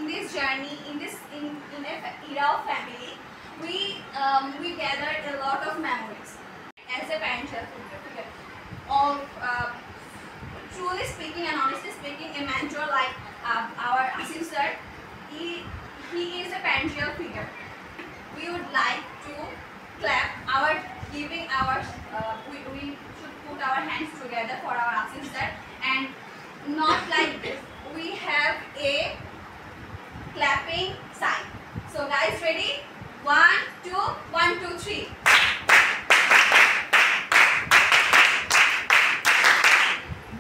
in this journey, in an era of family, we gathered a lot of memories. As a parent of truly speaking and honestly speaking, a mentor like our Asim sir, he is a parental figure. We would like to clap our giving our we should put our hands together for our Asim sir, and not like this. We have a clapping sign. So guys, ready? 1, 2, 1, 2, 3.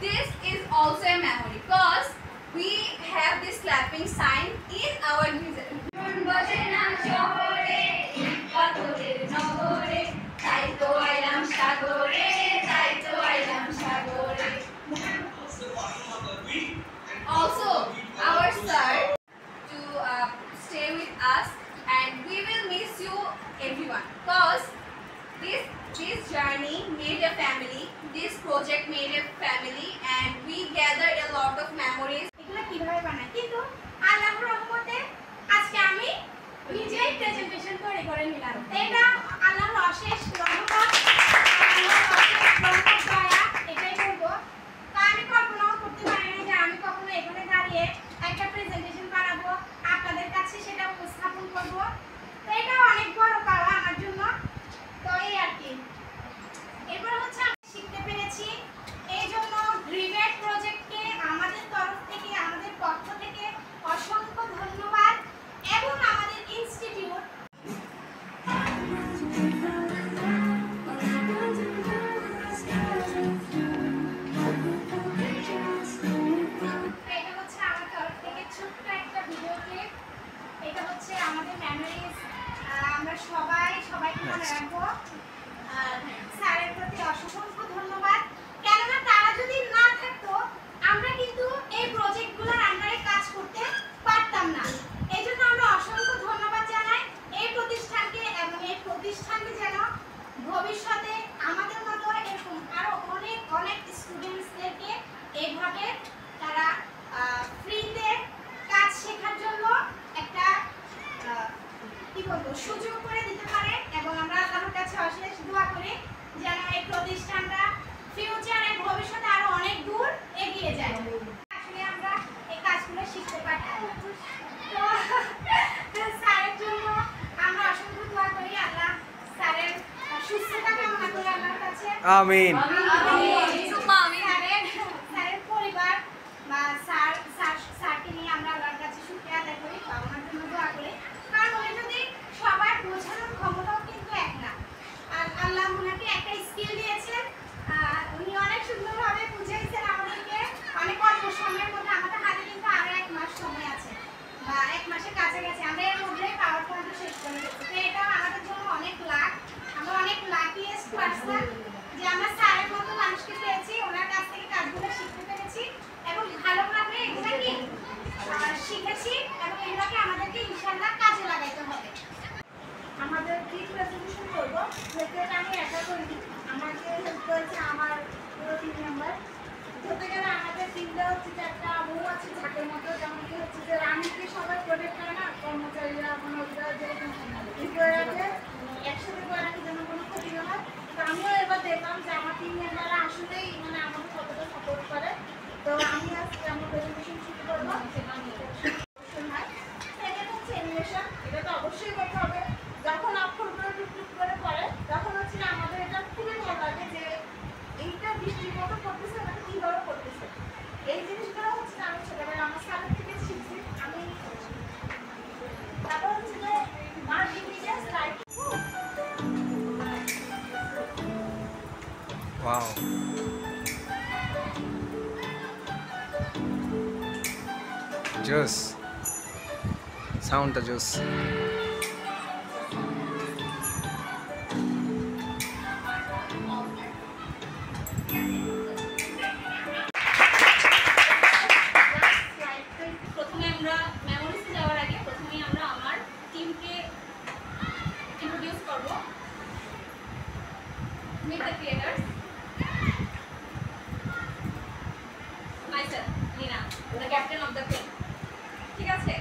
This is also a memory because we have this clapping sign in our music. Also, our sir to stay with us, and we will miss you everyone because this journey made a family, this project made a family, and we gathered a lot of memories. এগুলা কিভাবে বানাই কিন্তু আল্লাহর রহমতে আজকে আমি নিজেই presentation করে নিলাম। এটা আল্লাহর অশেষ রহমত, আল্লাহর অশেষ দয়া, এটাই বলবো। তো আমি কল্পনাও করতে পারিনি যে আমি কখনো এখানে দাঁড়িয়ে একটা প্রেজেন্টেশন বানাবো, আপনাদের কাছে সেটা উপস্থাপন করব। তো এটা অনেক বড় পাওয়া আমার জন্য। তো এই আর কি। এরপর হচ্ছে আমি শিখতে পেরেছি, এই জন্য গ্রিভেট প্রজেক্টকে আমাদের তরফ থেকে, আমাদের পক্ষ থেকে অসংখ্য ধন্যবাদ, এবং আমাদের ইনস্টিটিউট এটা হচ্ছে আমার তরফ থেকে ছোট্ট একটা ভিডিও ক্লিপ। এটা হচ্ছে আমাদের মেমোরিজ, আমরা সবাইকে মনে রাখবো। স্যারের প্রতি অসংখ্য ধন্যবাদ, কেননা তারা যদি না থাকতো আমরা কিন্তু এই প্রজেক্টগুলোর আন্ডারে কাজ করতে পারতাম না। এই জন্য আমরা অসংখ্য ধন্যবাদ জানাই এই প্রতিষ্ঠানকে, এবং এই প্রতিষ্ঠানকে যেন ভবিষ্যতে আমাদের মতো এরকম আরো অনেক স্টুডেন্টসদেরকে এইভাবে তারা ফ্রিতে কাজ শেখার জন্য একটা কি বলবো সুযোগ করে দিতে পারে। এবং আমরা আল্লাহর কাছে অশেষ দোয়া করি যেন এই প্রতিষ্ঠানটা ফিউচারে ভবিষ্যতে আরো অনেক দূর এগিয়ে যায়। আসলে আমরা এই কাজগুলো শিখতে পারতাম। তো স্যারের জন্য আমরা অসংখ্য দোয়া করি, আল্লাহ স্যারের সুস্থতা কামনা করি আল্লাহর কাছে। আমিন। স্যারের পরিবার বা স্যারকে নিয়ে আমরা আল্লাহর কাছে শুকরিয়া আদায় করি, ওনার জন্য দোয়া করি। কারণ উনি যদি সবার বোঝানোর ক্ষমতাও কিন্তু এক না, আর আল্লাহ ওনাকে একটা স্কিল দিয়েছেন, উনি অনেক সুন্দরভাবে বুঝাইছেন আমাদেরকে অনেক অল্প সময়ের মধ্যে। আমাদের হাতে কিন্তু আরো 1 মাস সময় আছে, বা 1 মাসের কাছাকাছি, আমরা এর মধ্যে পাওয়ার পয়েন্ট শেষ করে দিচ্ছি। তো এটা আমাদের জন্য অনেক লাক, আমরা অনেক লাকিয়েস্ট পার্সন যে আমরা স্যারের মতো মানুষকে পেয়েছি, ওনার কাছ থেকে কাজগুলো শিখতে পেরেছি এবং ভালোভাবে এগুলো কি শিখেছি, এবং এগুলোকে আমাদেরকে ইনশাআল্লাহ কাজে লাগাইতে হবে। আমাদের কি প্রেজেন্টেশন করব, সেটা আমি একা করিনি, আমাকে হেল্প করেছে আমার পুরো টিম মেম্বার। ধরতে গেলে আমাদের টিমটা হচ্ছে যে একটা বউ আছে ঝাঁকের মতো, যেমন কি হচ্ছে যে রানীকে সবাই প্রোটেক্ট করে না, কর্মচারীরা মানে ওইটা যেরকম এমপ্লয়ারকে একসাথে করে রাখি যেন কোনো ক্ষতি না হয়। তো আমিও এবার দেখলাম যে আমার টিম মেম্বাররা আসলেই মানে আমাকে কতটা সাপোর্ট করে। তো আমি আজকে আমার প্রেজেন্টেশন শুরু করবো। সেকেন্ড হচ্ছে অ্যানিমেশন, এটা তো অবশ্যই করতে হবে। যখন অক্ষরগুলো টুকটুক করে পড়ে তখন হচ্ছে আমাদের এটা খুবই ভালো লাগে যে এইটা বৃষ্টির মতো করতেছে, ওটা কীভাবে করতেছে। এই জিনিসগুলো হচ্ছে আমি ছোটবেলায় আমার স্যারের থেকে শিখছি। আমি তারপর হচ্ছে যে multimedia slide. Wow. Juice. Sound the juice. প্রথমে আমরা মেমোরিজে যাওয়ার আগে প্রথমেই আমরা আমার টিমকে ইন্ট্রোডিউস করব। Meet the creators. Myself, Nina, the captain of the team. ঠিক আছে,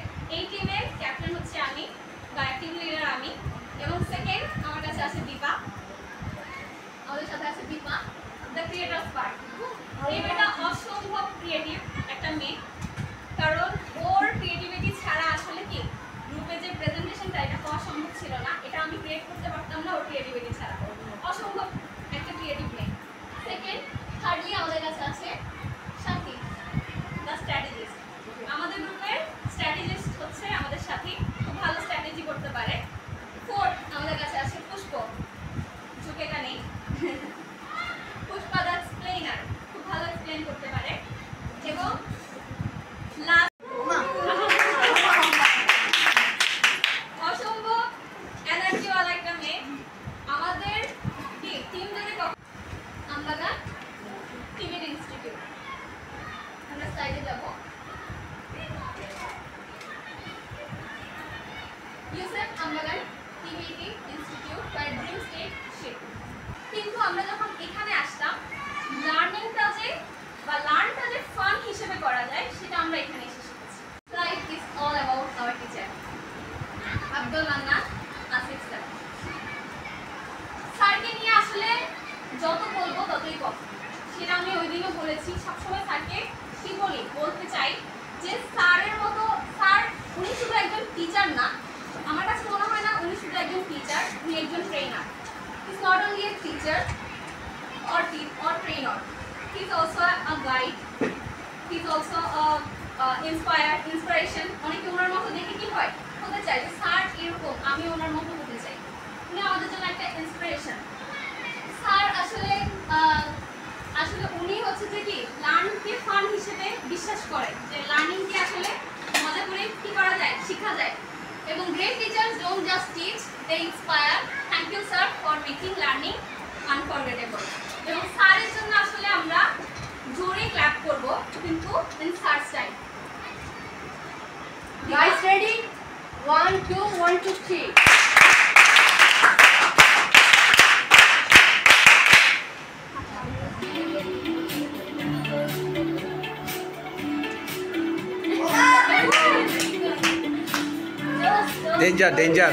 ইন্সপিরেশন, অনেকে ওনার মতো দেখে কি হয় হতে চায় যে স্যার এরকম, আমি ওনার মতো হতে চাই। উনি আমাদের জন্য একটা ইন্সপিরেশন। স্যার আসলে আসলে উনি হচ্ছে যে কি লার্নিংকে ফান হিসেবে বিশ্বাস করে, যে লার্নিংকে আসলে মজা করে কি করা যায়, শেখা যায়। এবং great teachers don't just teach, they inspire. Thank you sir for making learning unforgettable. এবং স্যারের জন্য আসলে আমরা জোরে ক্ল্যাপ করব, কিন্তু in sir style. Guys, ready? 1, 2, 1, 2, 3. Danger, danger.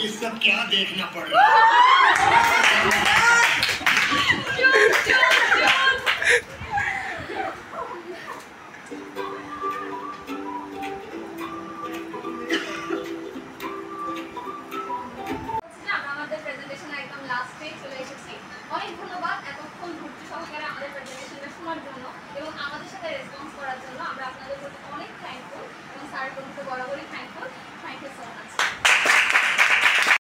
ये सब क्या देखना पड़ रहा है? আমাদের প্রেজেন্টেশন একদম লাস্টে চলে এসেছি। অনেক ধন্যবাদ এতক্ষণ ধৈর্য সহকারে আমাদের প্রেজেন্টেশনটা শোনার জন্য এবং আমাদের সাথে রেসপন্স করার জন্য। আমরা